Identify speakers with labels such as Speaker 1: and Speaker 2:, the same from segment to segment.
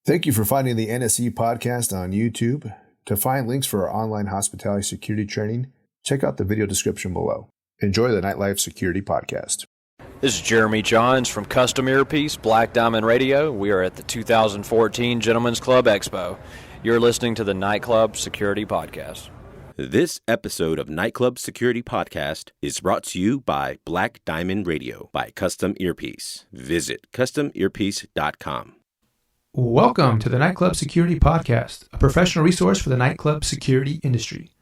Speaker 1: Thank you for finding the NSE podcast on YouTube. To find links for our online hospitality security training, check out the video description below. Enjoy the Nightlife Security Podcast.
Speaker 2: This is Jeremy Johns from Custom Earpiece, Black Diamond Radio. We are at the 2014 Gentlemen's Club Expo. You're listening to the Nightclub Security Podcast.
Speaker 3: This episode of Nightclub Security Podcast is brought to you by Black Diamond Radio by Custom Earpiece. Visit customearpiece.com.
Speaker 4: Welcome to the Nightclub Security Podcast, a professional resource for the nightclub security industry.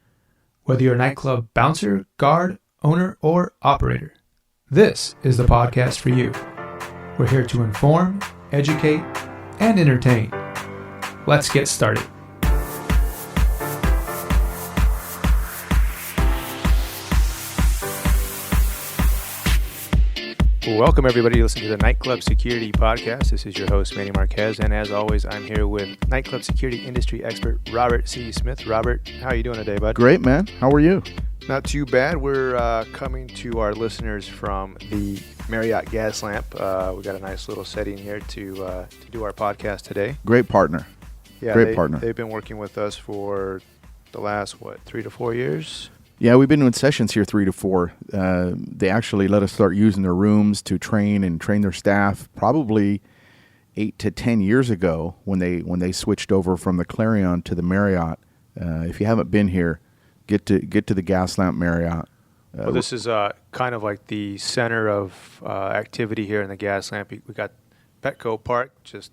Speaker 4: Whether you're a nightclub bouncer, guard, owner, or operator, this is the podcast for you. We're here to inform, educate, and entertain. Let's get started. Welcome, everybody, to listen to the Nightclub Security Podcast. This is your host, Manny Marquez, and as always, I'm here with nightclub security industry expert Robert C. Smith. Robert, how are you doing today, bud?
Speaker 5: Great, man. How are you?
Speaker 4: Not too bad. We're coming to our listeners from the Marriott Gas Lamp. We got a nice little setting here to do our podcast today.
Speaker 5: Great partner.
Speaker 4: Yeah,
Speaker 5: Great partner.
Speaker 4: They've been working with us for the last, 3 to 4 years?
Speaker 5: Yeah, we've been doing sessions here 3 to 4. They actually let us start using their rooms to train their staff probably 8 to 10 years ago when they switched over from the Clarion to the Marriott. If you haven't been here, get to the Gas Lamp Marriott.
Speaker 4: Well, this is kind of like the center of activity here in the Gas Lamp. We got Petco Park just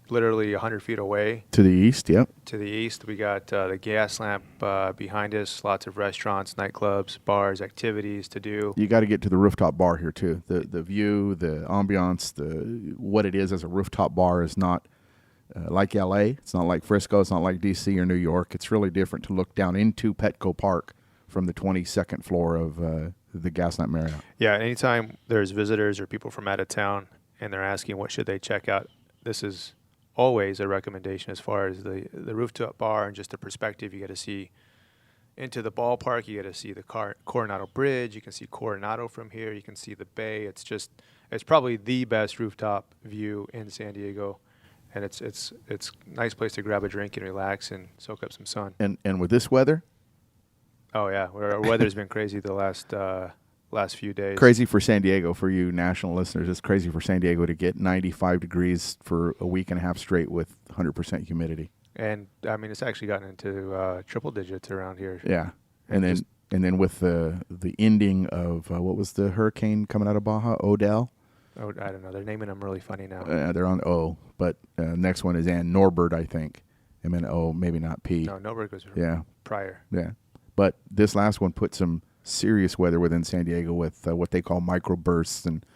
Speaker 4: literally 100 feet away.
Speaker 5: To the east, yep.
Speaker 4: To the east, we got the Gas Lamp behind us. Lots of restaurants, nightclubs, bars, activities to do.
Speaker 5: You got to get to the rooftop bar here too. The view, the ambiance, what it is as a rooftop bar is not like LA. It's not like Frisco. It's not like DC or New York. It's really different to look down into Petco Park from the 22nd floor of the Gas Lamp Marriott.
Speaker 4: Yeah, anytime there's visitors or people from out of town and they're asking what should they check out, this is always a recommendation as far as the rooftop bar and just the perspective. You get to see into the ballpark. You get to see the Coronado Bridge. You can see Coronado from here. You can see the bay. It's probably the best rooftop view in San Diego, and it's a nice place to grab a drink and relax and soak up some sun.
Speaker 5: And with this weather?
Speaker 4: Oh yeah, our weather's been crazy the last few days.
Speaker 5: Crazy for San Diego, for you national listeners. It's crazy for San Diego to get 95 degrees for a week and a half straight with 100% humidity.
Speaker 4: And I mean, it's actually gotten into triple digits around here.
Speaker 5: Yeah, and then with the ending of what was the hurricane coming out of Baja? Odell.
Speaker 4: Oh, I don't know. They're naming them really funny now.
Speaker 5: They're on O, but next one is Norbert, I think. O, maybe not P.
Speaker 4: No, Norbert was prior.
Speaker 5: Yeah, but this last one put some serious weather within San Diego with what they call microbursts and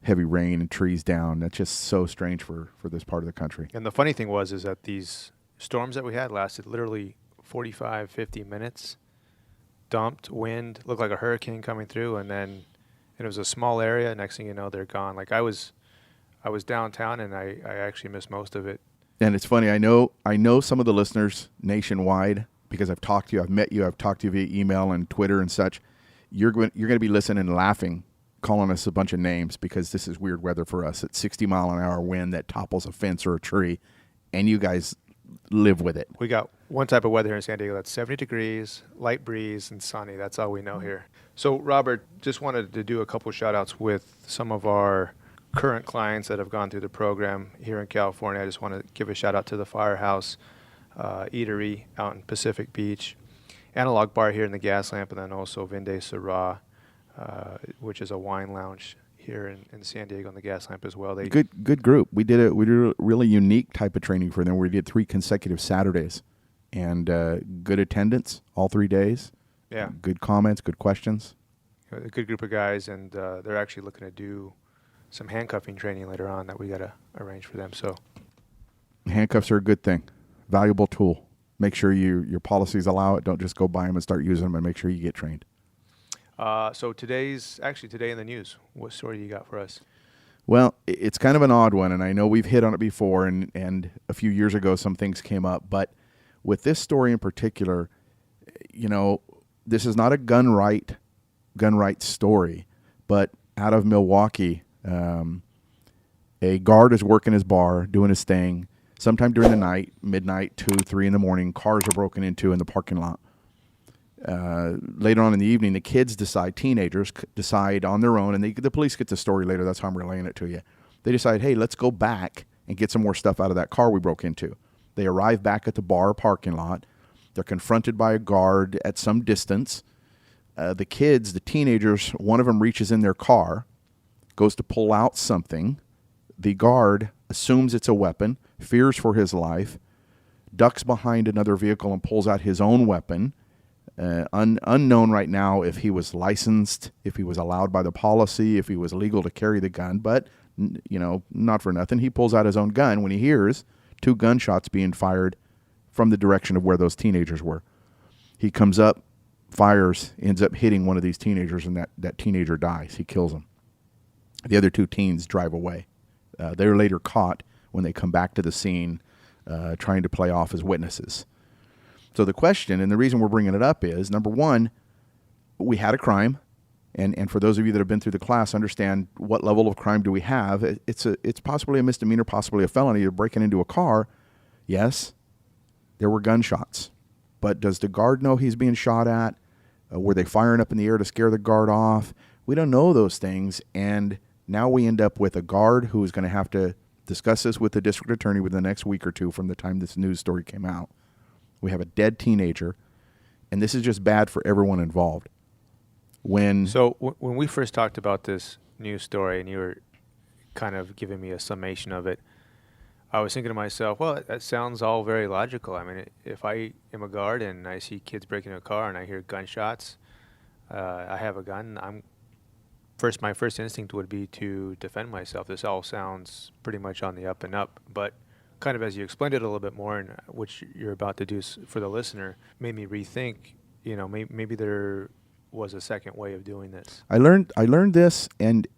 Speaker 5: heavy rain and trees down. That's just so strange for this part of the country.
Speaker 4: And the funny thing is that these storms that we had lasted literally 45, 50 minutes. Dumped, wind, looked like a hurricane coming through, and it was a small area. Next thing you know, they're gone. Like I was downtown, and I actually missed most of it.
Speaker 5: And it's funny. I know some of the listeners nationwide, because I've talked to you, I've met you, I've talked to you via email and Twitter and such. You're going to be listening and laughing, calling us a bunch of names because this is weird weather for us. It's 60-mile-an-hour wind that topples a fence or a tree, and you guys live with it.
Speaker 4: We got one type of weather here in San Diego that's 70 degrees, light breeze, and sunny. That's all we know here. So, Robert, just wanted to do a couple shout-outs with some of our current clients that have gone through the program here in California. I just want to give a shout-out to the Firehouse Eatery out in Pacific Beach, Analog Bar here in the Gas Lamp, and then also Vinde Syrah, which is a wine lounge here in San Diego in the Gas Lamp as well.
Speaker 5: Good group. We did a really unique type of training for them. We did 3 consecutive Saturdays, and good attendance all 3 days.
Speaker 4: Yeah,
Speaker 5: good comments, good questions.
Speaker 4: A good group of guys, and they're actually looking to do some handcuffing training later on that we got to arrange for them. So
Speaker 5: handcuffs are a good thing. Valuable tool. Make sure your policies allow it. Don't just go buy them and start using them, and make sure you get trained.
Speaker 4: So today in the news, what story do you got for us?
Speaker 5: Well, it's kind of an odd one, and I know we've hit on it before, and a few years ago some things came up. But with this story in particular, this is not a gun right story, but out of Milwaukee, a guard is working his bar, doing his thing. Sometime during the night, midnight, 2, 3 in the morning, cars are broken into in the parking lot. Later on in the evening, the kids teenagers decide on their own, and the police get the story later. That's how I'm relaying it to you. They decide, hey, let's go back and get some more stuff out of that car we broke into. They arrive back at the bar parking lot. They're confronted by a guard at some distance. The kids, the teenagers, one of them reaches in their car, goes to pull out something. The guard assumes it's a weapon, fears for his life, ducks behind another vehicle and pulls out his own weapon. Unknown right now if he was licensed, if he was allowed by the policy, if he was legal to carry the gun, but, not for nothing. He pulls out his own gun when he hears 2 gunshots being fired from the direction of where those teenagers were. He comes up, fires, ends up hitting one of these teenagers, and that teenager dies. He kills him. The other 2 teens drive away. They're later caught when they come back to the scene trying to play off as witnesses. So the question, and the reason we're bringing it up is, number one, we had a crime, and for those of you that have been through the class, understand what level of crime do we have. It's possibly a misdemeanor, possibly a felony. You're breaking into a car. Yes, there were gunshots. But does the guard know he's being shot at? Were they firing up in the air to scare the guard off? We don't know those things, and now we end up with a guard who is going to have to discuss this with the district attorney within the next week or 2 from the time this news story came out. We have a dead teenager, and this is just bad for everyone involved. When
Speaker 4: we first talked about this news story and you were kind of giving me a summation of it, I was thinking to myself, well, that sounds all very logical. I mean, if I am a guard and I see kids breaking into a car and I hear gunshots, I have a gun, my first instinct would be to defend myself. This all sounds pretty much on the up and up, but kind of as you explained it a little bit more, and which you're about to do for the listener, made me rethink, maybe there was a second way of doing this.
Speaker 5: I learned this, and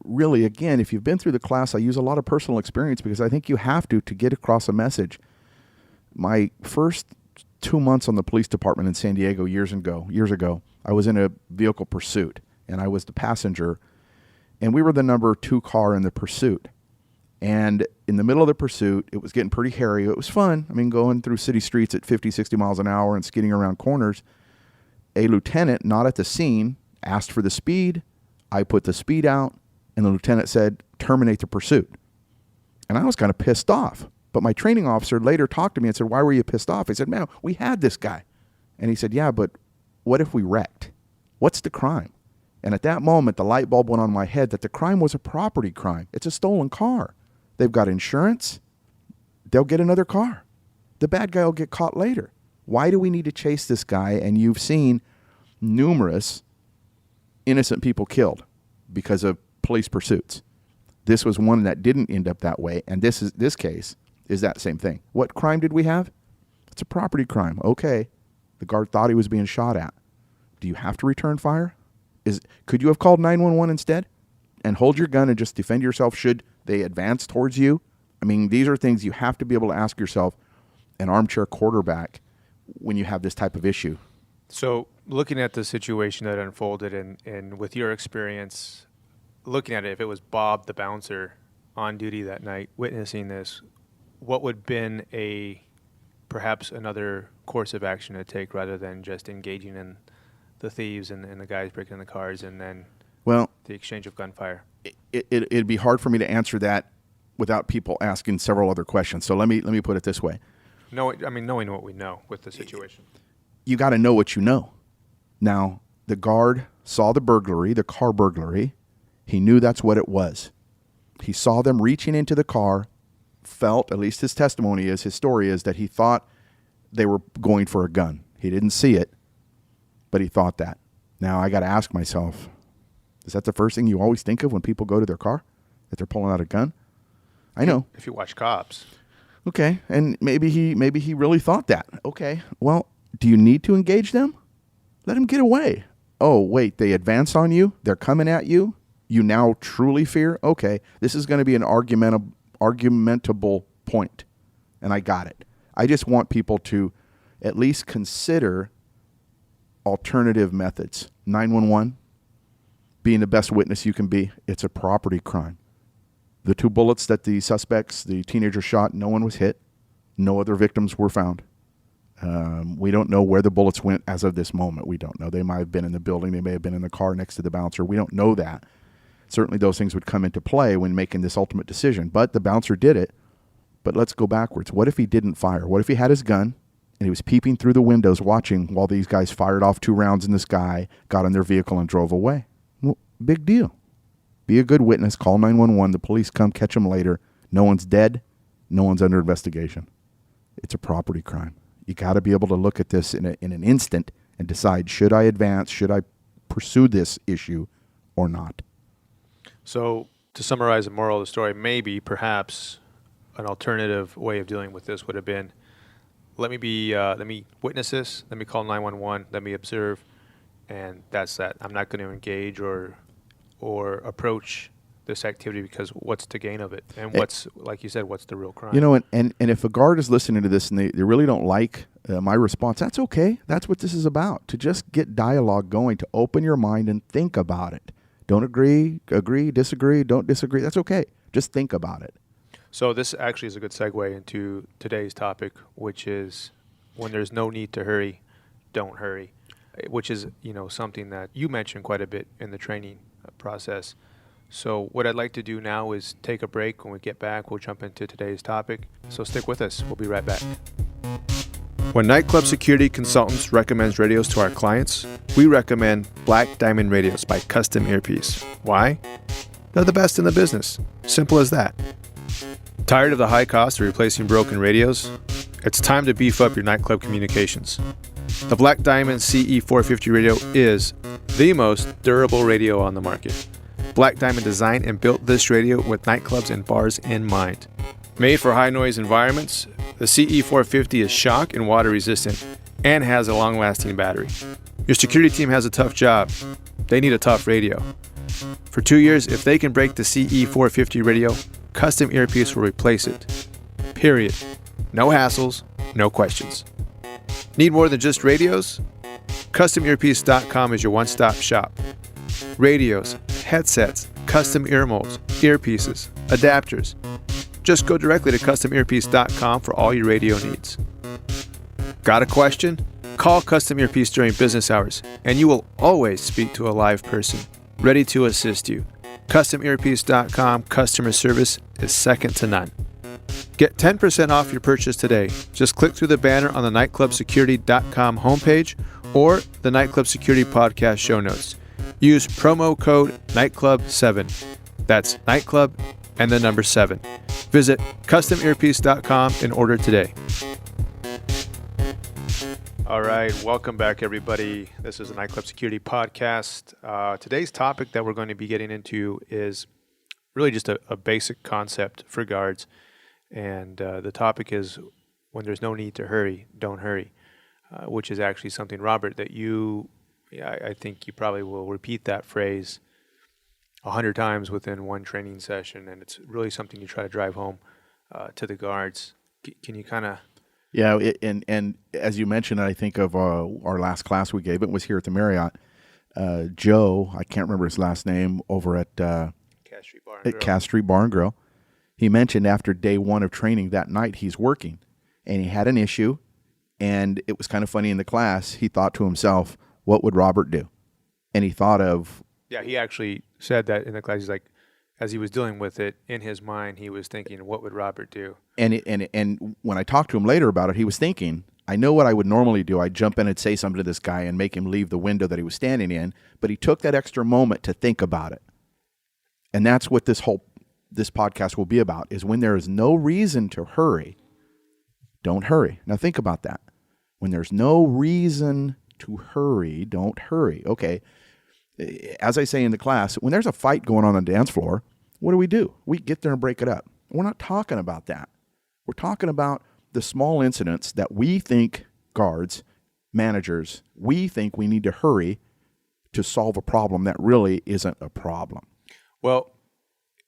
Speaker 5: really, again, if you've been through the class, I use a lot of personal experience because I think you have to get across a message. My first 2 months on the police department in San Diego years ago, I was in a vehicle pursuit, and I was the passenger, and we were the number 2 car in the pursuit. And in the middle of the pursuit, it was getting pretty hairy. It was fun. I mean, going through city streets at 50, 60 miles an hour and skidding around corners. A lieutenant, not at the scene, asked for the speed. I put the speed out, and the lieutenant said, terminate the pursuit. And I was kind of pissed off. But my training officer later talked to me and said, why were you pissed off? I said, man, we had this guy. And he said, yeah, but what if we wrecked? What's the crime? And at that moment, the light bulb went on my head that the crime was a property crime. It's a stolen car. They've got insurance. They'll get another car. The bad guy will get caught later. Why do we need to chase this guy? And you've seen numerous innocent people killed because of police pursuits. This was one that didn't end up that way, and this case is that same thing. What crime did we have? It's a property crime. Okay, the guard thought he was being shot at. Do you have to return fire? Could you have called 911 instead and hold your gun and just defend yourself should they advance towards you? I mean, these are things you have to be able to ask yourself, an armchair quarterback, when you have this type of issue.
Speaker 4: So looking at the situation that unfolded and with your experience, looking at it, if it was Bob the bouncer on duty that night witnessing this, what would have been perhaps another course of action to take rather than just engaging in the thieves and the guys breaking in the cars and then the exchange of gunfire?
Speaker 5: It'd be hard for me to answer that without people asking several other questions. So let me put it this way.
Speaker 4: Knowing what we know with the situation.
Speaker 5: You got to know what you know. Now, the guard saw the burglary, the car burglary. He knew that's what it was. He saw them reaching into the car, felt, at least his story is that he thought they were going for a gun. He didn't see it, but he thought that. Now, I got to ask myself, is that the first thing you always think of when people go to their car? That they're pulling out a gun? I know.
Speaker 4: If you watch Cops.
Speaker 5: Okay, and maybe he really thought that. Okay, well, do you need to engage them? Let them get away. Oh, wait, they advanced on you? They're coming at you? You now truly fear? Okay, this is going to be an argumentable point, and I got it. I just want people to at least consider alternative methods. 911, being the best witness you can be, it's a property crime. The 2 bullets that the teenager shot, no one was hit. No other victims were found. We don't know where the bullets went as of this moment. We don't know. They might have been in the building. They may have been in the car next to the bouncer. We don't know that. Certainly those things would come into play when making this ultimate decision. But the bouncer did it. But let's go backwards. What if he didn't fire? What if he had his gun and he was peeping through the windows watching while these guys fired off 2 rounds in the sky, got in their vehicle, and drove away? Well, big deal. Be a good witness. Call 911. The police come, catch them later. No one's dead. No one's under investigation. It's a property crime. You got to be able to look at this in an instant and decide, should I advance? Should I pursue this issue or not?
Speaker 4: So to summarize the moral of the story, maybe, perhaps, an alternative way of dealing with this would have been, let me witness this, let me call 911, let me observe, and that's that. I'm not going to engage or approach this activity because what's the gain of it? And what's, like you said, what's the real crime?
Speaker 5: You know, and if a guard is listening to this and they really don't like my response, that's okay. That's what this is about, to just get dialogue going, to open your mind and think about it. Don't agree, disagree, don't disagree. That's okay. Just think about it.
Speaker 4: So this actually is a good segue into today's topic, which is when there's no need to hurry, don't hurry, which is, something that you mentioned quite a bit in the training process. So what I'd like to do now is take a break. When we get back, we'll jump into today's topic. So stick with us. We'll be right back. When Nightclub Security Consultants recommends radios to our clients, we recommend Black Diamond Radios by Custom Earpiece. Why? They're the best in the business. Simple as that. Tired of the high cost of replacing broken radios? It's time to beef up your nightclub communications. The Black Diamond CE450 radio is the most durable radio on the market. Black Diamond designed and built this radio with nightclubs and bars in mind. Made for high noise environments, the CE450 is shock and water resistant and has a long-lasting battery. Your security team has a tough job. They need a tough radio. For 2 years, if they can break the CE450 radio, Custom Earpiece will replace it. Period. No hassles, no questions. Need more than just radios? CustomEarpiece.com is your one-stop shop. Radios, headsets, custom ear molds, earpieces, adapters. Just go directly to CustomEarpiece.com for all your radio needs. Got a question? Call Custom Earpiece during business hours, and you will always speak to a live person, ready to assist you. CustomEarpiece.com customer service is second to none. Get 10% off your purchase today. Just click through the banner on the nightclubsecurity.com homepage or the Nightclub Security Podcast show notes. Use promo code NIGHTCLUB7. That's nightclub and the number 7. Visit CustomEarpiece.com and order today. All right, welcome back, everybody. This is the Nightclub Security Podcast. Today's topic that we're going to be getting into is really just a basic concept for guards. And the topic is when there's no need to hurry, don't hurry, which is actually something, Robert, that I think you probably will repeat that phrase 100 times within one training session, and it's really something you try to drive home to the guards. Can you kind of...
Speaker 5: Yeah, and as you mentioned, I think of our last class we gave. It was here at the Marriott. Joe, I can't remember his last name, over at Cass Street Bar and Grill. He mentioned after day 1 of training that night he's working, and he had an issue, and it was kind of funny in the class. He thought to himself, what would Robert do? And he thought of...
Speaker 4: Yeah, he actually said that in the class. He's like, as he was dealing with it, in his mind, he was thinking, what would Robert do?
Speaker 5: And when I talked to him later about it, he was thinking, I know what I would normally do. I'd jump in and say something to this guy and make him leave the window that he was standing in, but he took that extra moment to think about it. And that's what this podcast will be about, is when there is no reason to hurry, don't hurry. Now think about that. When there's no reason to hurry, don't hurry. Okay. As I say in the class, when there's a fight going on the dance floor, what do? We get there and break it up. We're not talking about that. We're talking about the small incidents that we think, guards, managers, we think we need to hurry to solve a problem that really isn't a problem.
Speaker 4: Well,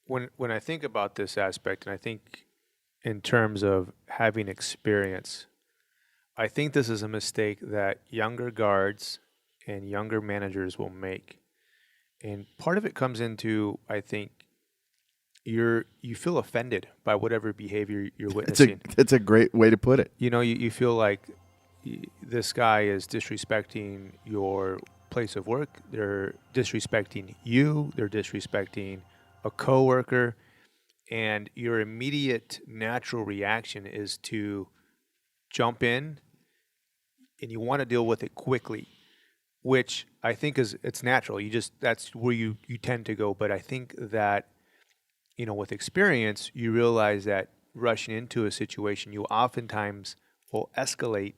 Speaker 4: when I think about this aspect, and I think in terms of having experience, I think this is a mistake that younger guards and younger managers will make. And part of it comes into, I think, you feel offended by whatever behavior you're witnessing.
Speaker 5: It's a great way to put it.
Speaker 4: You feel like this guy is disrespecting your place of work. They're disrespecting you. They're disrespecting a coworker. And your immediate natural reaction is to jump in, and you want to deal with it quickly, which I think it's natural. That's where you tend to go. But I think that, with experience, you realize that rushing into a situation, you oftentimes will escalate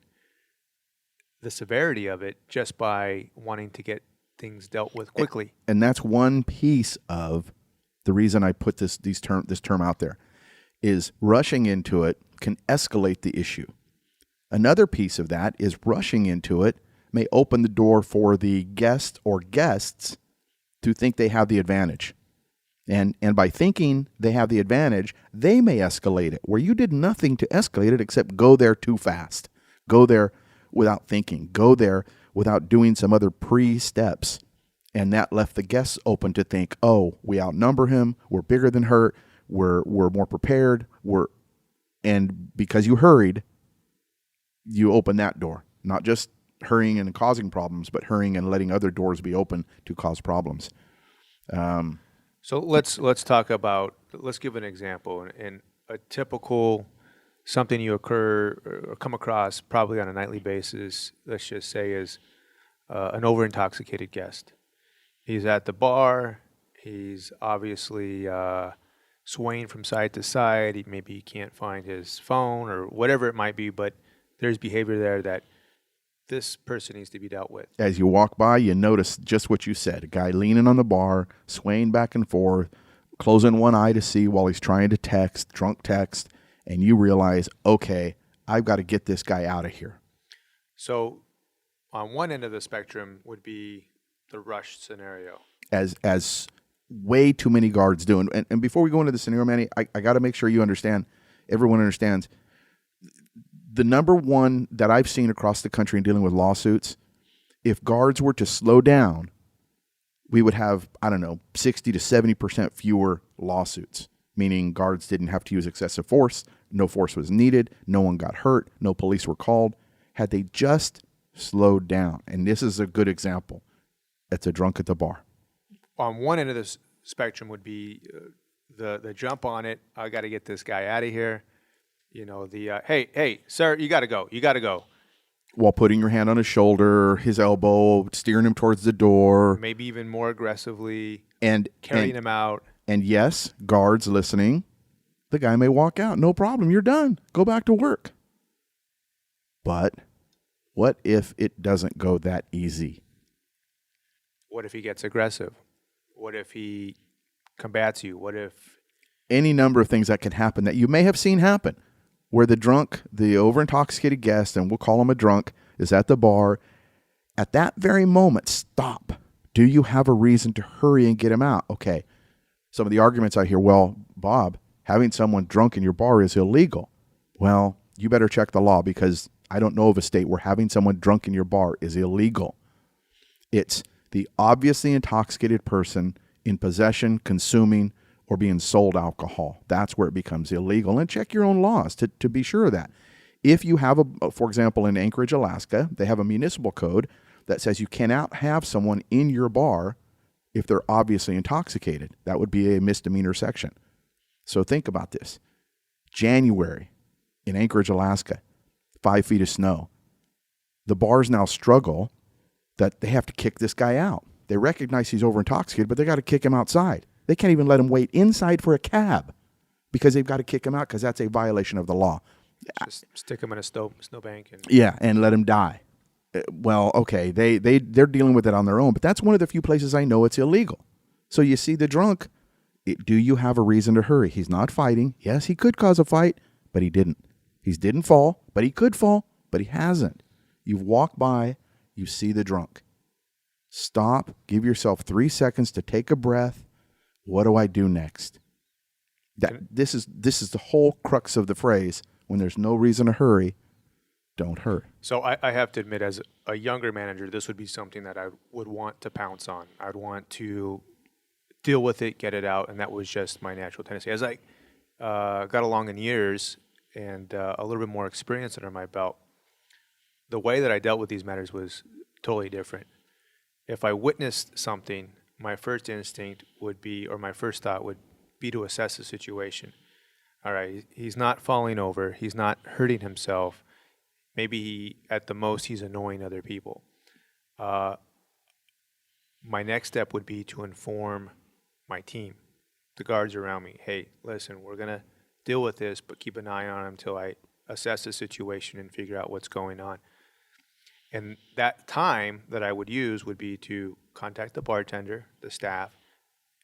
Speaker 4: the severity of it just by wanting to get things dealt with quickly.
Speaker 5: And that's one piece of the reason I put this term out there, is rushing into it can escalate the issue. Another piece of that is rushing into it may open the door for the guest or guests to think they have the advantage. And by thinking they have the advantage, they may escalate it, where you did nothing to escalate it except go there too fast. Go there without thinking. Go there without doing some other pre-steps. And that left the guests open to think, oh, we outnumber him, we're bigger than her, we're more prepared, and because you hurried, you open that door. Not just hurrying and causing problems, but hurrying and letting other doors be open to cause problems.
Speaker 4: So let's give an example. In a typical something you occur or come across probably on a nightly basis, let's just say, is an over-intoxicated guest. He's at the bar. He's obviously swaying from side to side. Maybe he can't find his phone or whatever it might be, but there's behavior there that this person needs to be dealt with.
Speaker 5: As you walk by, you notice just what you said. A guy leaning on the bar, swaying back and forth, closing one eye to see while he's trying to text, drunk text, and you realize, okay, I've got to get this guy out of here.
Speaker 4: So on one end of the spectrum would be the rush scenario.
Speaker 5: As way too many guards do. And before we go into the scenario, Manny, I got to make sure you understand, everyone understands, the number one that I've seen across the country in dealing with lawsuits, if guards were to slow down, we would have, 60 to 70% fewer lawsuits, meaning guards didn't have to use excessive force, no force was needed, no one got hurt, no police were called. Had they just slowed down, and this is a good example, it's a drunk at the bar.
Speaker 4: On one end of the spectrum would be the jump on it, I got to get this guy out of here. Hey, sir, you got to go.
Speaker 5: While putting your hand on his shoulder, his elbow, steering him towards the door.
Speaker 4: Maybe even more aggressively,
Speaker 5: and
Speaker 4: carrying him out.
Speaker 5: And yes, guards listening, the guy may walk out. No problem, you're done. Go back to work. But what if it doesn't go that easy?
Speaker 4: What if he gets aggressive? What if he combats you? What if...
Speaker 5: Any number of things that can happen that you may have seen happen, where the drunk, the over-intoxicated guest, and we'll call him a drunk, is at the bar. At that very moment, stop. Do you have a reason to hurry and get him out? Okay. Some of the arguments I hear, well, Bob, having someone drunk in your bar is illegal. Well, you better check the law, because I don't know of a state where having someone drunk in your bar is illegal. It's the obviously intoxicated person in possession, consuming, or being sold alcohol. That's where it becomes illegal. And check your own laws to be sure of that. If you have, for example, in Anchorage, Alaska, they have a municipal code that says you cannot have someone in your bar if they're obviously intoxicated. That would be a misdemeanor section. So think about this. January in Anchorage, Alaska, 5 feet of snow. The bars now struggle that they have to kick this guy out. They recognize he's over intoxicated, but they got to kick him outside. They can't even let him wait inside for a cab because they've got to kick him out because that's a violation of the law.
Speaker 4: Just stick him in a snowbank.
Speaker 5: And let him die. Well, okay, they're dealing with it on their own, but that's one of the few places I know it's illegal. So you see the drunk, do you have a reason to hurry? He's not fighting. Yes, he could cause a fight, but he didn't. He didn't fall, but he could fall, but he hasn't. You've walked by, you see the drunk. Stop, give yourself 3 seconds to take a breath. What do I do next? This is the whole crux of the phrase. When there's no reason to hurry, don't hurry.
Speaker 4: So I have to admit, as a younger manager, this would be something that I would want to pounce on. I'd want to deal with it, get it out, and that was just my natural tendency. As I got along in years and a little bit more experience under my belt, the way that I dealt with these matters was totally different. If I witnessed something, my first instinct would be, or my first thought would be to assess the situation. All right, he's not falling over, he's not hurting himself. Maybe at the most he's annoying other people. My next step would be to inform my team, the guards around me. Hey, listen, we're going to deal with this, but keep an eye on him until I assess the situation and figure out what's going on. And that time that I would use would be to contact the bartender, the staff,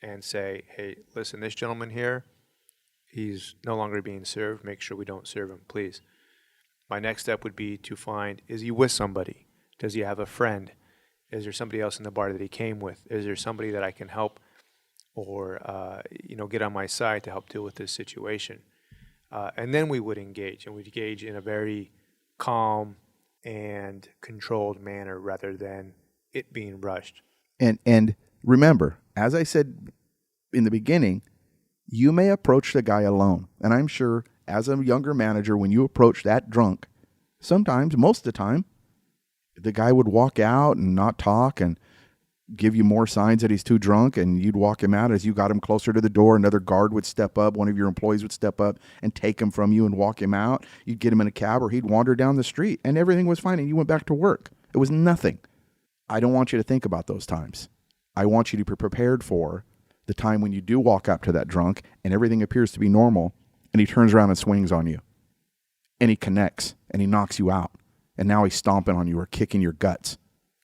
Speaker 4: and say, hey, listen, this gentleman here, he's no longer being served. Make sure we don't serve him, please. My next step would be to find, is he with somebody? Does he have a friend? Is there somebody else in the bar that he came with? Is there somebody that I can help or get on my side to help deal with this situation? And then we would engage, and we'd engage in a very calm and controlled manner rather than it being rushed.
Speaker 5: And remember, as I said in the beginning, you may approach the guy alone. And I'm sure as a younger manager, when you approach that drunk, sometimes, most of the time, the guy would walk out and not talk and give you more signs that he's too drunk, and you'd walk him out. As you got him closer to the door, another guard would step up, one of your employees would step up and take him from you and walk him out. You'd get him in a cab, or he'd wander down the street, and everything was fine, and you went back to work. It was nothing. I don't want you to think about those times. I want you to be prepared for the time when you do walk up to that drunk and everything appears to be normal, and he turns around and swings on you, and he connects, and he knocks you out, and now he's stomping on you or kicking your guts.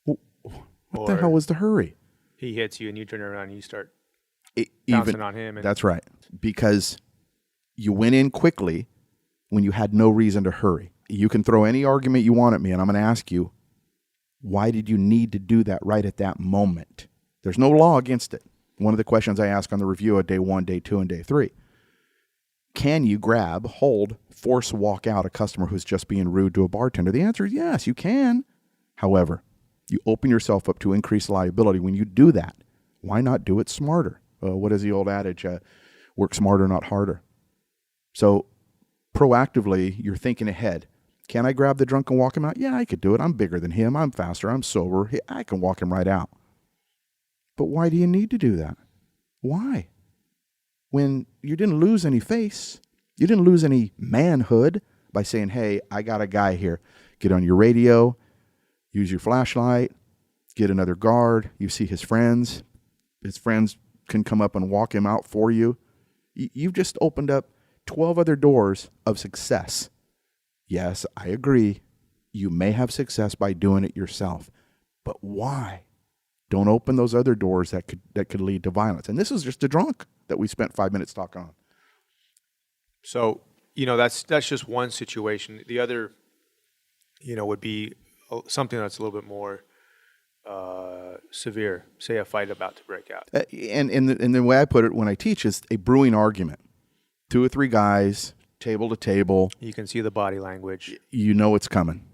Speaker 5: What the hell was the hurry?
Speaker 4: He hits you and you turn around and you start bouncing on him.
Speaker 5: That's right. Because you went in quickly when you had no reason to hurry. You can throw any argument you want at me, and I'm going to ask you, why did you need to do that right at that moment? There's no law against it. One of the questions I ask on the review of day 1, day 2, and day 3. Can you grab, hold, force walk out a customer who's just being rude to a bartender? The answer is yes, you can. However, you open yourself up to increased liability when you do that. Why not do it smarter? What is the old adage? Work smarter, not harder. So proactively, you're thinking ahead. Can I grab the drunk and walk him out? Yeah, I could do it. I'm bigger than him. I'm faster. I'm sober. I can walk him right out. But why do you need to do that? Why? When you didn't lose any face, you didn't lose any manhood by saying, hey, I got a guy here. Get on your radio. Use your flashlight, get another guard. You see his friends. His friends can come up and walk him out for you. You've just opened up 12 other doors of success. Yes, I agree. You may have success by doing it yourself. But why? Don't open those other doors that could lead to violence. And this is just a drunk that we spent 5 minutes talking on.
Speaker 4: So, that's just one situation. The other, would be something that's a little bit more severe, say a fight about to break out.
Speaker 5: And the way I put it when I teach is a brewing argument. 2 or 3 guys, table to table.
Speaker 4: You can see the body language.
Speaker 5: You know it's coming.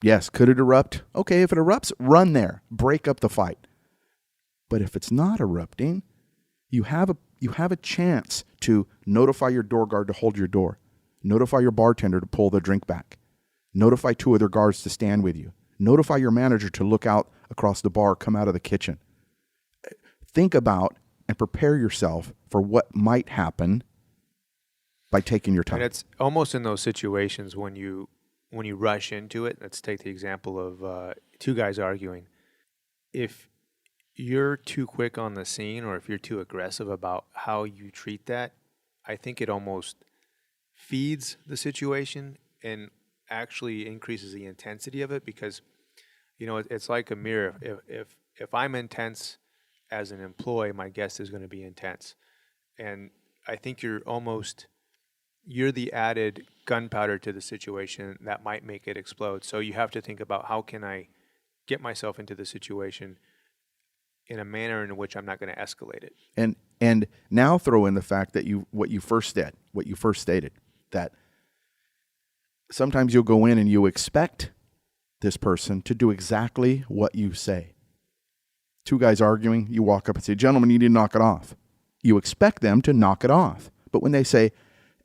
Speaker 5: Yes, could it erupt? Okay, if it erupts, run there. Break up the fight. But if it's not erupting, you have a chance to notify your door guard to hold your door. Notify your bartender to pull the drink back. Notify 2 other guards to stand with you. Notify your manager to look out across the bar, come out of the kitchen. Think about and prepare yourself for what might happen by taking your time.
Speaker 4: And it's almost in those situations when you rush into it. Let's take the example of 2 guys arguing. If you're too quick on the scene, or if you're too aggressive about how you treat that, I think it almost feeds the situation and actually increases the intensity of it, because it's like a mirror. If I'm intense as an employee, my guest is going to be intense, and I think you're the added gunpowder to the situation that might make it explode. So you have to think about, how can I get myself into the situation in a manner in which I'm not going to escalate it.
Speaker 5: And now throw in the fact that what you first stated, that sometimes you'll go in and you expect this person to do exactly what you say. Two guys arguing, you walk up and say, gentlemen, you need to knock it off. You expect them to knock it off. But when they say,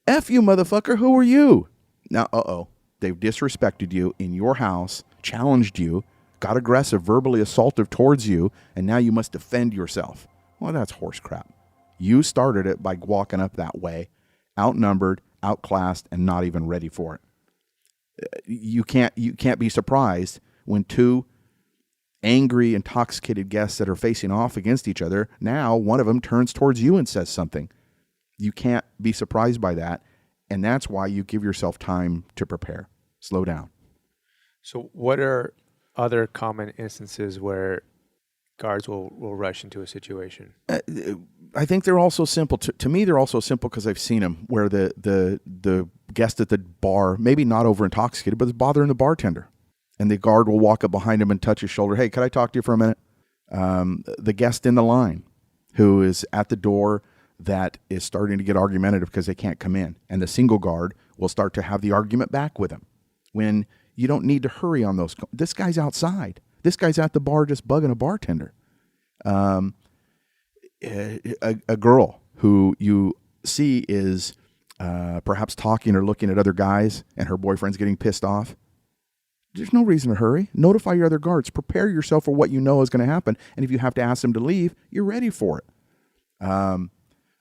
Speaker 5: F you, motherfucker, who are you? Now, they've disrespected you in your house, challenged you, got aggressive, verbally assaultive towards you, and now you must defend yourself. Well, that's horse crap. You started it by walking up that way, outnumbered, outclassed, and not even ready for it. You can't be surprised when two angry, intoxicated guests that are facing off against each other, now one of them turns towards you and says something. You can't be surprised by that, and that's why you give yourself time to prepare. Slow down.
Speaker 4: So what are other common instances where guards will rush into a situation?
Speaker 5: I think they're also simple. To me, they're also simple because I've seen them where the guest at the bar, maybe not over intoxicated, but is bothering the bartender. And the guard will walk up behind him and touch his shoulder. Hey, could I talk to you for a minute? The guest in the line who is at the door that is starting to get argumentative because they can't come in. And the single guard will start to have the argument back with him when you don't need to hurry on those. This guy's outside. This guy's at the bar just bugging a bartender. A girl who you see is perhaps talking or looking at other guys and her boyfriend's getting pissed off. There's no reason to hurry. Notify your other guards. Prepare yourself for what you know is going to happen. And if you have to ask them to leave, you're ready for it.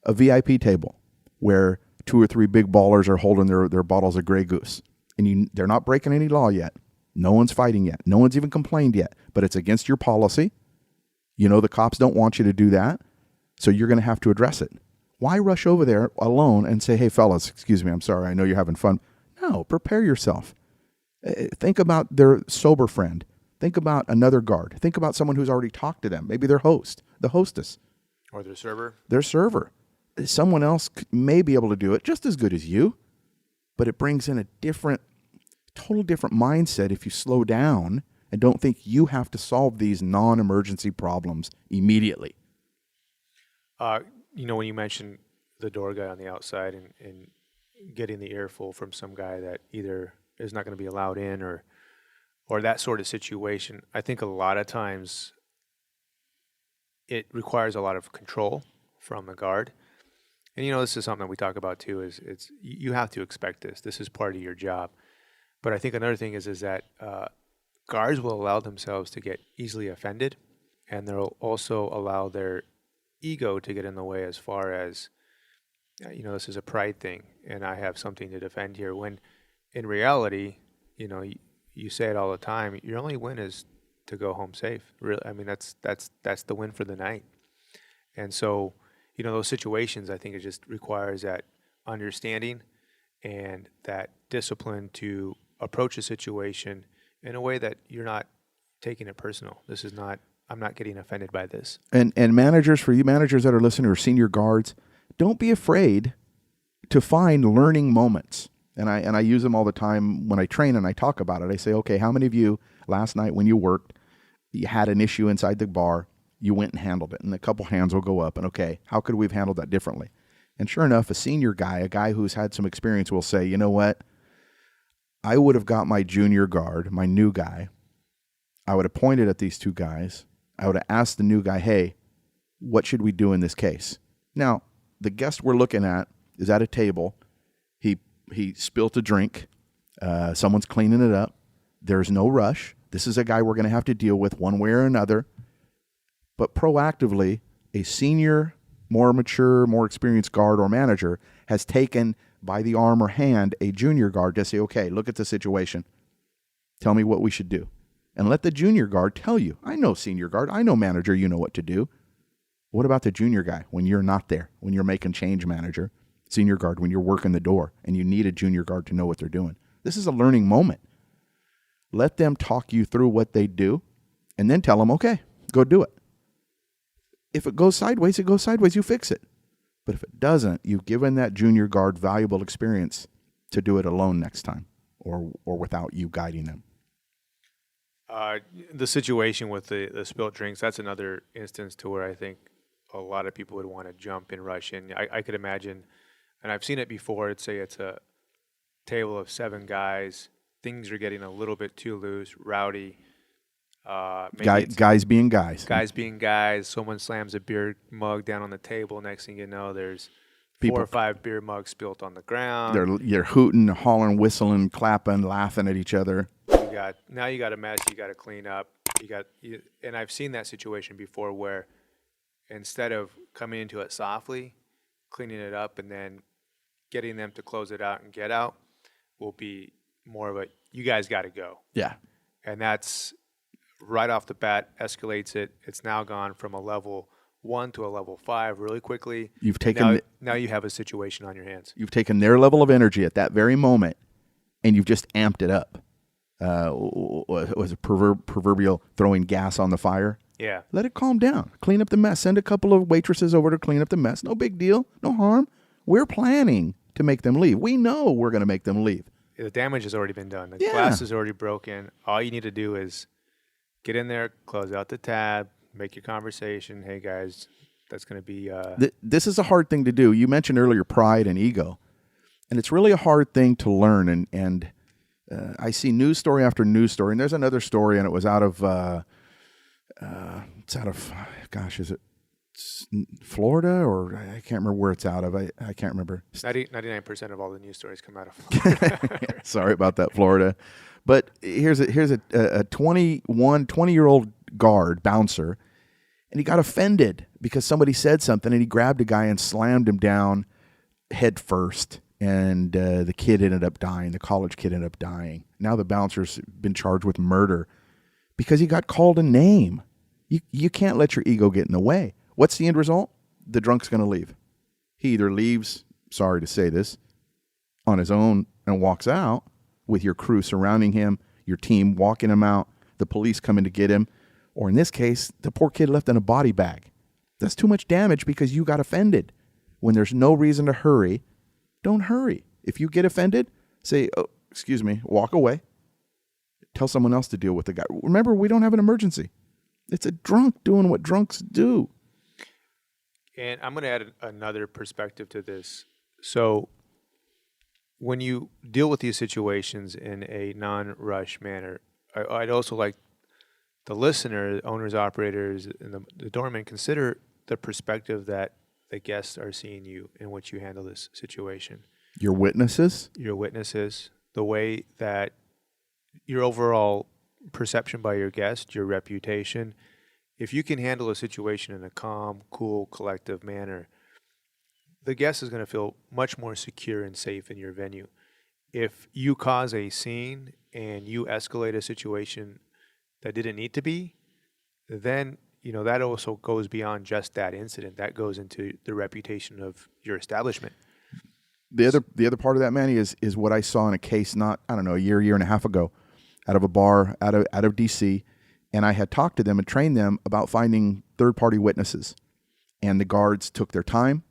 Speaker 5: A VIP table where 2 or 3 big ballers are holding their bottles of Grey Goose. And they're not breaking any law yet. No one's fighting yet. No one's even complained yet. But it's against your policy. You know the cops don't want you to do that. So you're going to have to address it. Why rush over there alone and say, hey, fellas, excuse me, I'm sorry. I know you're having fun. No, prepare yourself. Think about their sober friend. Think about another guard. Think about someone who's already talked to them. Maybe their host, the hostess.
Speaker 4: Or their server.
Speaker 5: Their server. Someone else may be able to do it just as good as you, but it brings in a total different mindset if you slow down and don't think you have to solve these non-emergency problems immediately.
Speaker 4: When you mentioned the door guy on the outside and getting the earful from some guy that either is not going to be allowed in or that sort of situation, I think a lot of times it requires a lot of control from the guard. And, this is something that we talk about too, is you have to expect this. This is part of your job. But I think another thing is that guards will allow themselves to get easily offended, and they'll also allow their ego to get in the way as far as, this is a pride thing, and I have something to defend here. When in reality, you say it all the time, your only win is to go home safe. Really, I mean, that's the win for the night. And so, those situations, I think it just requires that understanding and that discipline to approach a situation in a way that you're not taking it personal. I'm not getting offended by this.
Speaker 5: And managers, for you managers that are listening or senior guards, don't be afraid to find learning moments. And I use them all the time when I train and I talk about it. I say, okay, how many of you last night when you worked, you had an issue inside the bar, you went and handled it? And a couple hands will go up and, okay, how could we have handled that differently? And sure enough, a senior guy, a guy who's had some experience will say, you know what? I would have got my junior guard, my new guy. I would have pointed at these two guys. I would have asked the new guy, hey, what should we do in this case? Now, the guest we're looking at is at a table. He spilt a drink. Someone's cleaning it up. There's no rush. This is a guy we're going to have to deal with one way or another. But proactively, a senior, more mature, more experienced guard or manager has taken by the arm or hand a junior guard to say, okay, look at the situation. Tell me what we should do. And let the junior guard tell you, I know senior guard, I know manager, you know what to do. What about the junior guy when you're not there, when you're making change manager? Senior guard when you're working the door and you need a junior guard to know what they're doing. This is a learning moment. Let them talk you through what they do and then tell them, okay, go do it. If it goes sideways, it goes sideways. You fix it. But if it doesn't, you've given that junior guard valuable experience to do it alone next time or without you guiding them.
Speaker 4: The situation with the spilt drinks, that's another instance to where I think a lot of people would want to jump and rush in. I could imagine, and I've seen it before, it's a table of 7 guys. Things are getting a little bit too loose, rowdy.
Speaker 5: Guys being guys.
Speaker 4: Guys being guys. Someone slams a beer mug down on the table. Next thing you know, there's
Speaker 5: People-
Speaker 4: 4 or 5 beer mugs spilt on the ground.
Speaker 5: You're hooting, hollering, whistling, clapping, laughing at each other.
Speaker 4: Now you got a mess. You got to clean up. And I've seen that situation before where instead of coming into it softly, cleaning it up, and then getting them to close it out and get out, will be more of a, you guys got to go.
Speaker 5: Yeah.
Speaker 4: And that's right off the bat, escalates it. It's now gone from a level 1 to a level 5 really quickly.
Speaker 5: You've taken
Speaker 4: now you have a situation on your hands.
Speaker 5: You've taken their level of energy at that very moment, and you've just amped it up. Was a proverbial throwing gas on the fire.
Speaker 4: Yeah.
Speaker 5: Let it calm down. Clean up the mess. Send a couple of waitresses over to clean up the mess. No big deal. No harm. We're planning to make them leave. We know we're going to make them leave.
Speaker 4: The damage has already been done. The glass is already broken. All you need to do is get in there, close out the tab, make your conversation. Hey, guys, that's going to be...
Speaker 5: This is a hard thing to do. You mentioned earlier pride and ego, and it's really a hard thing to learn. And I see news story after news story, and there's another story, and it was out of... is it Florida, or I can't remember where it's out of. I can't remember.
Speaker 4: 99% of all the news stories come out of Florida.
Speaker 5: Sorry about that, Florida. But here's a 20-year-old guard, bouncer, and he got offended because somebody said something, and he grabbed a guy and slammed him down head first, and the kid ended up dying. The college kid ended up dying. Now the bouncer's been charged with murder because he got called a name. You can't let your ego get in the way. What's the end result? The drunk's going to leave. He either leaves, sorry to say this, on his own and walks out with your crew surrounding him, your team walking him out, the police coming to get him, or in this case, the poor kid left in a body bag. That's too much damage because you got offended. When there's no reason to hurry, don't hurry. If you get offended, say, oh, excuse me, walk away. Tell someone else to deal with the guy. Remember, we don't have an emergency. It's a drunk doing what drunks do.
Speaker 4: And I'm going to add another perspective to this. So when you deal with these situations in a non-rush manner, I'd also like the listener, owners, operators, and the doorman, consider the perspective that the guests are seeing you in which you handle this situation.
Speaker 5: Your witnesses,
Speaker 4: the way that your overall perception by your guest, your reputation. If you can handle a situation in a calm, cool, collective manner, the guest is going to feel much more secure and safe in your venue. If you cause a scene and you escalate a situation that didn't need to be, then that also goes beyond just that incident. That goes into the reputation of your establishment.
Speaker 5: The other part of that, Manny, is what I saw in a case a year and a half ago, out of a bar out of D.C., and I had talked to them and trained them about finding third-party witnesses. And the guards took their time.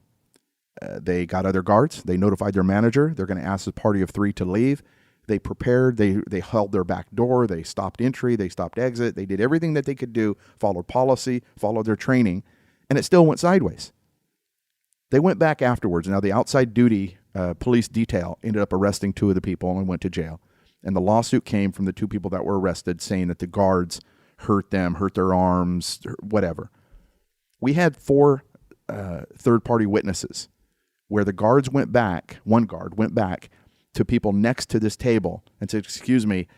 Speaker 5: They got other guards. They notified their manager. They're going to ask the party of 3 to leave. They prepared. They held their back door. They stopped entry. They stopped exit. They did everything that they could do, followed policy, followed their training, and it still went sideways. They went back afterwards. Now, the outside duty police detail ended up arresting 2 of the people and went to jail. And the lawsuit came from the 2 people that were arrested saying that the guards hurt them, hurt their arms, whatever. We had 4 third-party witnesses where the guards went back, one guard went back to people next to this table and said, excuse me,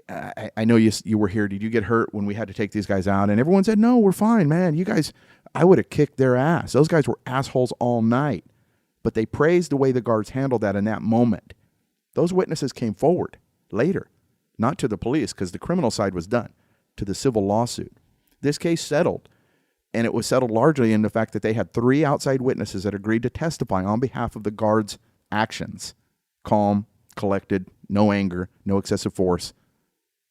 Speaker 5: I know you were here. Did you get hurt when we had to take these guys out? And everyone said, no, we're fine, man. You guys, I would have kicked their ass. Those guys were assholes all night. But they praised the way the guards handled that in that moment. Those witnesses came forward later, not to the police because the criminal side was done, to the civil lawsuit. This case settled, and it was settled largely in the fact that they had 3 outside witnesses that agreed to testify on behalf of the guards' actions. Calm, collected, no anger, no excessive force.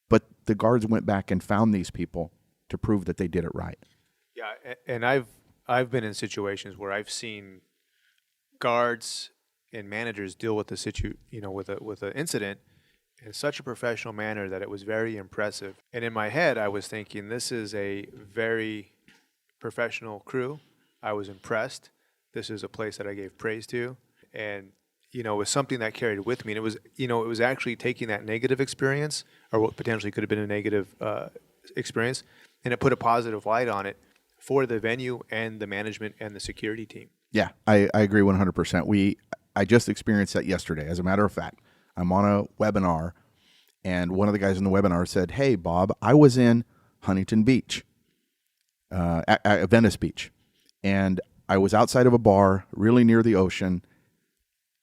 Speaker 5: But the guards went back and found these people to prove that they did it right.
Speaker 4: Yeah, and I've been in situations where I've seen guards and managers deal with with an incident in such a professional manner that it was very impressive. And in my head, I was thinking, this is a very professional crew. I was impressed. This is a place that I gave praise to. And, it was something that carried with me. And it was actually taking that negative experience, or what potentially could have been a negative experience, and it put a positive light on it for the venue and the management and the security team.
Speaker 5: Yeah, I agree 100%. I just experienced that yesterday. As a matter of fact, I'm on a webinar, and one of the guys in the webinar said, "Hey, Bob, I was in Huntington Beach, at Venice Beach, and I was outside of a bar really near the ocean,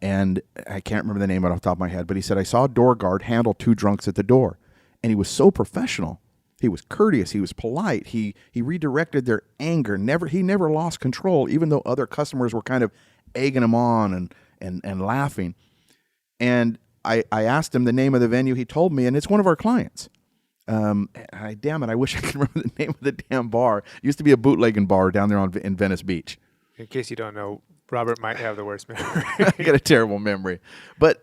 Speaker 5: and I can't remember the name off the top of my head, but he said, I saw a door guard handle 2 drunks at the door, and he was so professional. He was courteous. He was polite. He redirected their anger. He never lost control, even though other customers were kind of egging him on and laughing. And I asked him the name of the venue. He told me, and it's one of our clients. Damn it, I wish I could remember the name of the damn bar. It used to be a bootlegging bar down there in Venice Beach.
Speaker 4: In case you don't know, Robert might have the worst memory.
Speaker 5: I got a terrible memory. But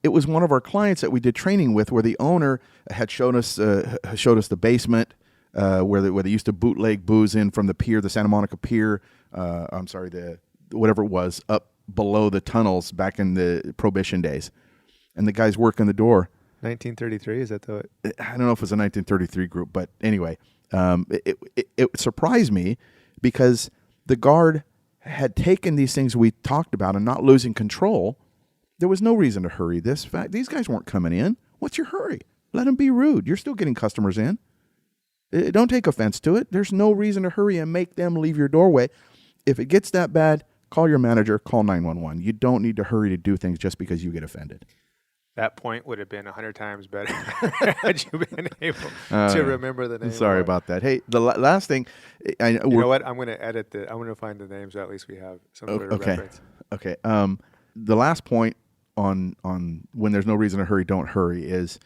Speaker 5: it was one of our clients that we did training with, where the owner had showed us the basement where they used to bootleg booze in from the pier, the Santa Monica Pier. Whatever it was, up below the tunnels back in the Prohibition days. And the guy's working the door.
Speaker 4: 1933, is that the?
Speaker 5: I don't know if it was a 1933 group, but anyway, it surprised me because the guard had taken these things we talked about and not losing control. There was no reason to hurry this. These guys weren't coming in. What's your hurry? Let them be rude. You're still getting customers in. Don't take offense to it. There's no reason to hurry and make them leave your doorway. If it gets that bad, call your manager, call 911. You don't need to hurry to do things just because you get offended.
Speaker 4: That point would have been 100 times better had you been able to remember the name.
Speaker 5: Sorry about that. Hey, the last thing.
Speaker 4: You know what? I'm going to edit I'm going to find the names so at least we have some sort of reference.
Speaker 5: Okay. The last point on when there's no reason to hurry, don't hurry is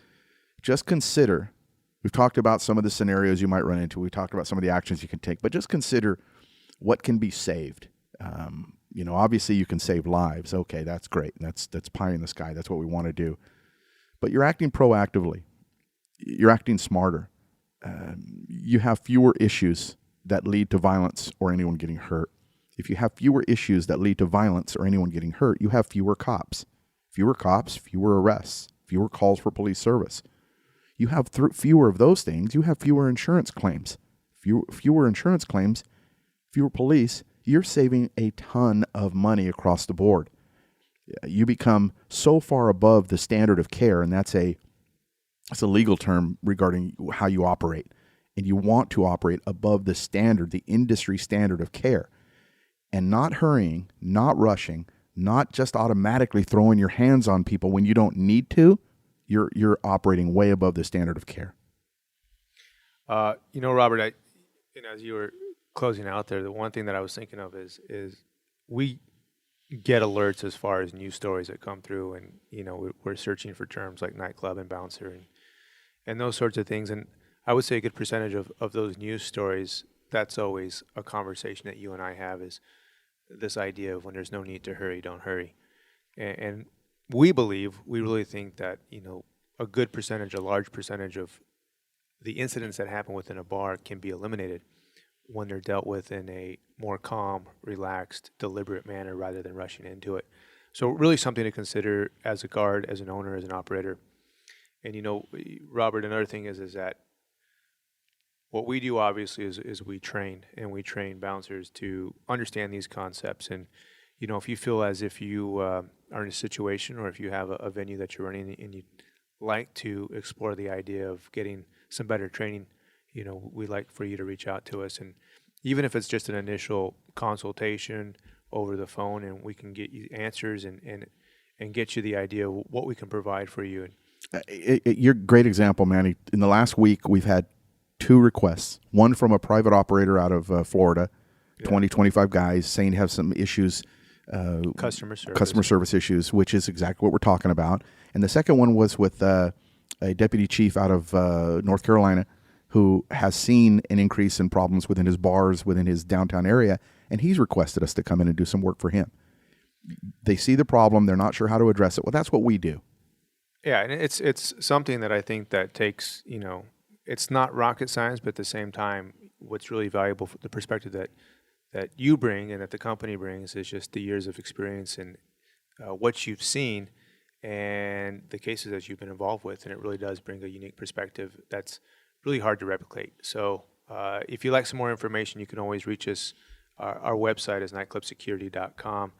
Speaker 5: just consider. We've talked about some of the scenarios you might run into. We talked about some of the actions you can take, but just consider what can be saved. Obviously you can save lives. Okay, that's great. That's pie in the sky. That's what we want to do. But you're acting proactively. You're acting smarter. You have fewer issues that lead to violence or anyone getting hurt. If you have fewer issues that lead to violence or anyone getting hurt, you have fewer cops. Fewer cops, fewer arrests, fewer calls for police service. You have fewer of those things. You have fewer insurance claims. Fewer insurance claims, fewer police. You're saving a ton of money across the board. You become so far above the standard of care, and that's a legal term regarding how you operate. And you want to operate above the standard, the industry standard of care. And not hurrying, not rushing, not just automatically throwing your hands on people when you don't need to. You're operating way above the standard of care.
Speaker 4: Robert, as you were closing out there, the one thing that I was thinking of is we get alerts as far as news stories that come through, and we're searching for terms like nightclub and bouncer and those sorts of things. And I would say a good percentage of those news stories, that's always a conversation that you and I have, is this idea of when there's no need to hurry, don't hurry. And we really think that a good percentage, a large percentage of the incidents that happen within a bar can be eliminated when they're dealt with in a more calm, relaxed, deliberate manner rather than rushing into it. So really something to consider as a guard, as an owner, as an operator. And Robert, another thing is that what we do obviously is we train bouncers to understand these concepts. And if you feel as if you are in a situation, or if you have a venue that you're running and you'd like to explore the idea of getting some better training, we'd like for you to reach out to us. And even if it's just an initial consultation over the phone, and we can get you answers and get you the idea of what we can provide for you.
Speaker 5: You're a great example, Manny. In the last week, we've had 2 requests. One from a private operator out of Florida, 25 guys saying to have some issues,
Speaker 4: customer service
Speaker 5: issues, which is exactly what we're talking about. And the second one was with a deputy chief out of North Carolina, who has seen an increase in problems within his bars, within his downtown area, and he's requested us to come in and do some work for him. They see the problem, they're not sure how to address it. Well, that's what we do.
Speaker 4: Yeah, and it's something that I think that takes, it's not rocket science, but at the same time, what's really valuable for the perspective that you bring and that the company brings is just the years of experience and what you've seen and the cases that you've been involved with, and it really does bring a unique perspective that's really hard to replicate. So if you'd like some more information, you can always reach us. Our website is nightclubsecurity.com.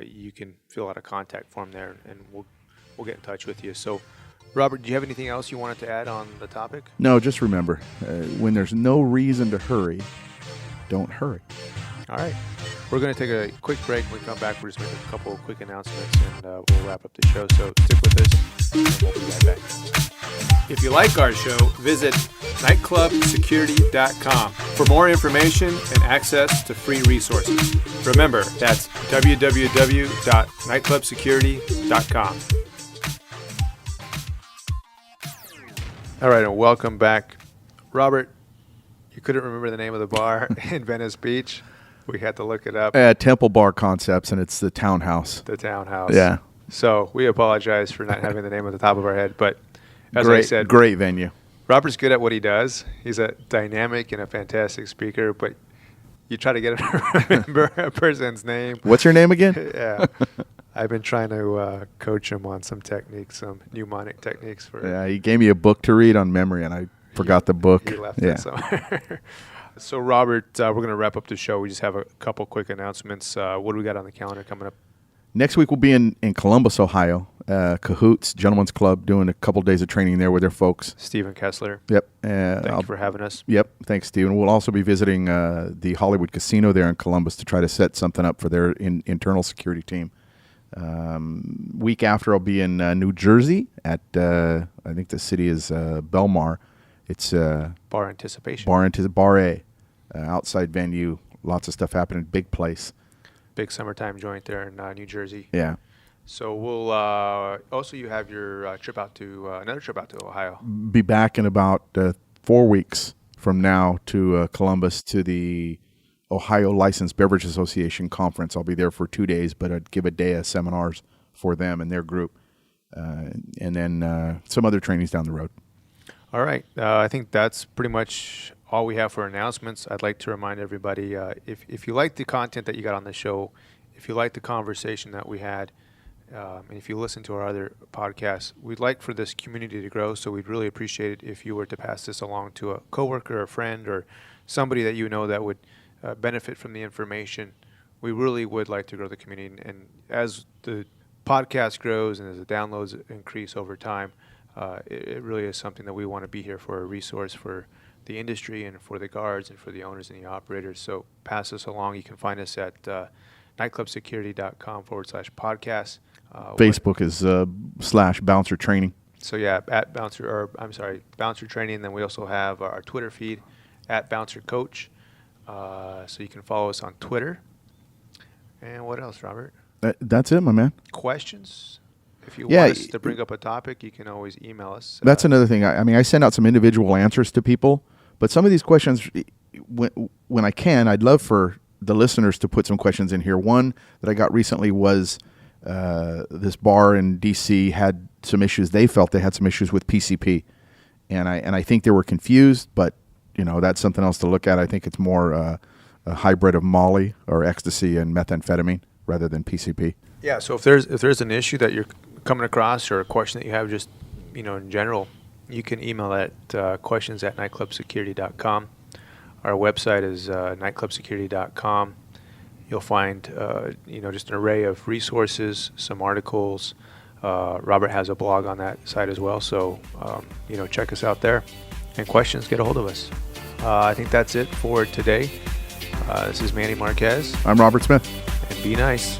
Speaker 4: You can fill out a contact form there, and we'll get in touch with you. So, Robert, do you have anything else you wanted to add on the topic?
Speaker 5: No, just remember, when there's no reason to hurry, don't hurry.
Speaker 4: All right. We're going to take a quick break. When we come back, we're just making a couple of quick announcements, and we'll wrap up the show. So stick with us, and we'll be right back. If you like our show, visit nightclubsecurity.com for more information and access to free resources. Remember, that's www.nightclubsecurity.com. All right, and welcome back. Robert, you couldn't remember the name of the bar in Venice Beach. We had to look it up.
Speaker 5: Temple Bar Concepts, and it's the Townhouse.
Speaker 4: The Townhouse.
Speaker 5: Yeah.
Speaker 4: So we apologize for not having the name at the top of our head, but as I said,
Speaker 5: great venue.
Speaker 4: Robert's good at what he does. He's a dynamic and a fantastic speaker, but you try to get him to remember a person's name.
Speaker 5: What's your name again?
Speaker 4: Yeah. I've been trying to coach him on some techniques, some mnemonic techniques.
Speaker 5: Yeah, he gave me a book to read on memory, and I forgot the book.
Speaker 4: He left it somewhere. So, Robert, we're going to wrap up the show. We just have a couple quick announcements. What do we got on the calendar coming up?
Speaker 5: Next week we'll be in Columbus, Ohio. Cahoots, Gentlemen's Club, doing a couple days of training there with their folks.
Speaker 4: Stephen Kessler.
Speaker 5: Yep.
Speaker 4: Thank you for having us.
Speaker 5: Yep. Thanks, Stephen. We'll also be visiting the Hollywood Casino there in Columbus to try to set something up for their internal security team. Week after, I'll be in New Jersey at, I think the city is Belmar. It's
Speaker 4: Bar Anticipation.
Speaker 5: Bar A. Outside venue. Lots of stuff happening. Big place.
Speaker 4: Big summertime joint there in New Jersey.
Speaker 5: Yeah.
Speaker 4: So we'll also you have your another trip out to Ohio.
Speaker 5: Be back in about 4 weeks from now to Columbus to the Ohio Licensed Beverage Association conference. I'll be there for 2 days, but I'd give a day of seminars for them and their group, and then some other trainings down the road.
Speaker 4: All right. I think that's pretty much all we have for announcements. I'd like to remind everybody, if you like the content that you got on the show, if you like the conversation that we had, and if you listen to our other podcasts, we'd like for this community to grow, so we'd really appreciate it if you were to pass this along to a coworker, a friend, or somebody that you know that would benefit from the information. We really would like to grow the community, and as the podcast grows and as the downloads increase over time, it really is something that we want to be here for, a resource for the industry and for the guards and for the owners and the operators. So pass us along. You can find us at nightclubsecurity.com/podcast.
Speaker 5: Facebook is /bouncer training.
Speaker 4: So yeah, at Bouncer Training. Then we also have our Twitter feed at Bouncer Coach. So you can follow us on Twitter. And what else, Robert?
Speaker 5: That's it, my man.
Speaker 4: Questions? If you want us to bring up a topic, you can always email us.
Speaker 5: That's another thing. I mean, I send out some individual answers to people, but some of these questions, when I can, I'd love for the listeners to put some questions in here. One that I got recently was this bar in D.C. had some issues. They felt they had some issues with PCP, and I think they were confused, but that's something else to look at. I think it's more a hybrid of Molly or ecstasy and methamphetamine rather than PCP.
Speaker 4: Yeah. So if there's an issue that you're coming across or a question that you have just in general, you can email at questions@nightclubsecurity.com. Our website is nightclubsecurity.com. You'll find just an array of resources, some articles. Robert has a blog on that site as well, so check us out there. And questions, get a hold of us. I think that's it for today. This is Manny Marquez.
Speaker 5: I'm Robert Smith.
Speaker 4: And be nice.